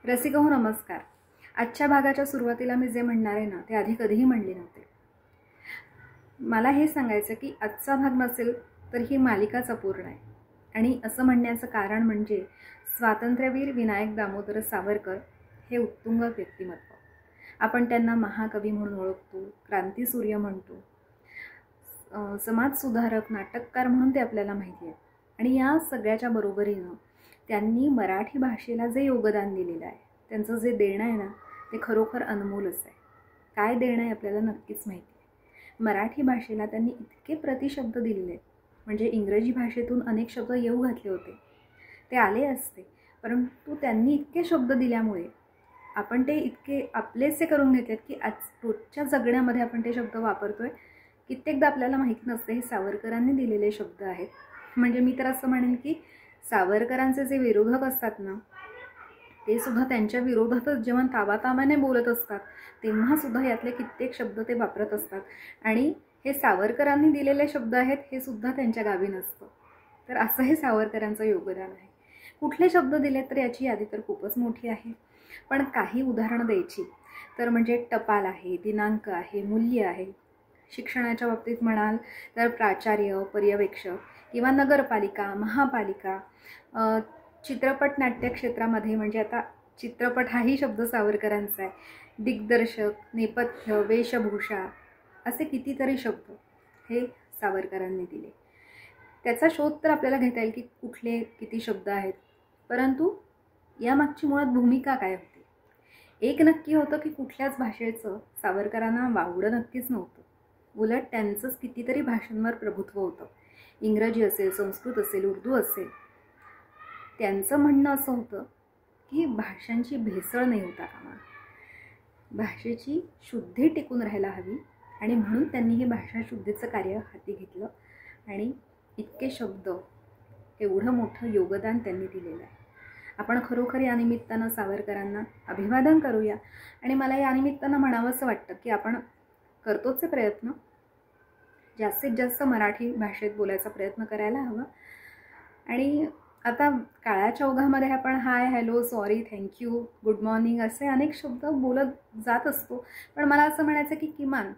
रसिको नमस्कार। आजच्या भागाच्या सुरुवातीला मी जे म्हणणार आहे ना ते आधी कधीही म्हणले नव्हते। मला हे सांगायचं की आजचा भाग नसेल तर ही मालिकाच अपूर्ण आहे। आणि असं म्हणण्याचं कारण म्हणजे स्वातंत्र्यवीर विनायक दामोदर सावरकर हे उत्तुंग व्यक्तिमत्व। आपण त्यांना महाकवी म्हणून ओळखतो, क्रांतीसूर्य म्हणतो, समाज सुधारक, नाटककार म्हणून ते आपल्याला माहिती आहे। आणि या सगळ्याच्या बरोबरीनं त्यांनी मराठी भाषेला जे योगदान दिलेलं आहे, त्यांचं जे देणं आहे ना ते खरोखर अनमोलच आहे। काय देणं आहे आपल्याला नक्कीच माहिती आहे। मराठी भाषेला त्यांनी इतके प्रतिशब्द दिलेले आहेत, म्हणजे इंग्रजी भाषेतून अनेक शब्द येऊ घातले होते, ते आले असते, परंतु त्यांनी इतके शब्द दिल्यामुळे आपण ते इतके आपलेसे करून घेतलेत की आज रोजच्या जगण्यामध्ये आपण ते शब्द वापरतोय। कित्येकदा आपल्याला माहिती नसते हे सावरकरांनी दिलेले शब्द आहेत। म्हणजे मी तर असं म्हणेन की सावरकरांचे जे विरोधक असतात ना ते सुद्धा त्यांच्या विरोधातच जेव्हा ताबाताबाने बोलत असतात तेव्हा सुद्धा यातले कित्येक शब्द ते वापरत असतात। आणि हे सावरकरांनी दिलेले शब्द आहेत हे सुद्धा त्यांच्या गावी नसतं। तर असं हे सावरकरांचं योगदान आहे। कुठले शब्द दिले तर याची यादी तर खूपच मोठी आहे, पण काही उदाहरणं द्यायची तर म्हणजे टपाल आहे, दिनांक आहे, मूल्य आहे। शिक्षणाच्या बाबतीत म्हणाल तर प्राचार्य, पर्यवेक्षक किंवा नगरपालिका, महापालिका, चित्रपट नाट्य क्षेत्रामध्ये म्हणजे आता चित्रपट हाही शब्द सावरकरांचा आहे, दिग्दर्शक, नेपथ्य, वेशभूषा, असे कितीतरी शब्द हे सावरकरांनी दिले। त्याचा शोध तर आपल्याला घेता येईल की कुठले किती शब्द आहेत, परंतु यामागची मुळात भूमिका काय होती। एक नक्की होतं की कुठल्याच भाषेचं सावरकरांना वावडं नक्कीच नव्हतं, उलट त्यांचंच कितीतरी भाषांवर प्रभुत्व होतं। इंग्रजी असेल, संस्कृत असेल, उर्दू असेल। त्यांचं म्हणणं असं होतं की भाषांची भेसळ नाही होता कामा, भाषेची शुद्धी टिकून राहायला हवी, आणि म्हणून त्यांनी हे भाषा शुद्धीचं कार्य हाती घेतलं आणि इतके शब्द, एवढं मोठं योगदान त्यांनी दिलेलं आहे। आपण खरोखर या निमित्तानं सावरकरांना अभिवादन करूया। आणि मला या निमित्तानं म्हणावंसं वाटतं की आपण करतोच प्रयत्न, जास्तीत जास्त मराठी भाषेत बोलायचा प्रयत्न करायला हवा। आणि आता काळाच्या ओघामध्ये आपण hi, hello, sorry, thank you, good morning असे अनेक शब्द बोलत जात असतो, पण मला असं म्हणायचं की किमान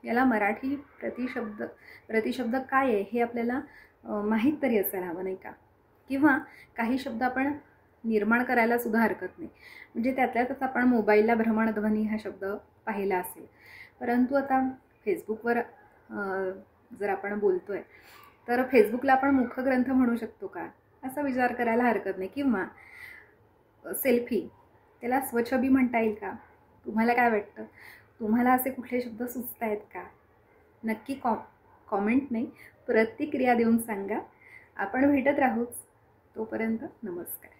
याला मराठी प्रतिशब्द काय आहे हे आपल्याला माहीत तरी असायला हवं, नाही का? किंवा काही शब्द आपण निर्माण करायला सुद्धा हरकत नाही। म्हणजे त्यातल्यातच आपण मोबाईलला भ्रमणध्वनी हा शब्द पाहिला असेल, परंतु आता फेसबुकवर जर आपण बोलतोय तर फेसबुकला आपण मुखग्रंथ म्हणू शकतो का, असा विचार करायला हरकत नाही। किंवा सेल्फी, त्याला स्वछबी म्हणता येईल का? तुम्हाला काय वाटतं? तुम्हाला असे कुठले शब्द सुचत आहेत का? नक्की कॉमेंट नाही, प्रतिक्रिया देऊन सांगा। आपण भेटत राहूच, तोपर्यंत नमस्कार।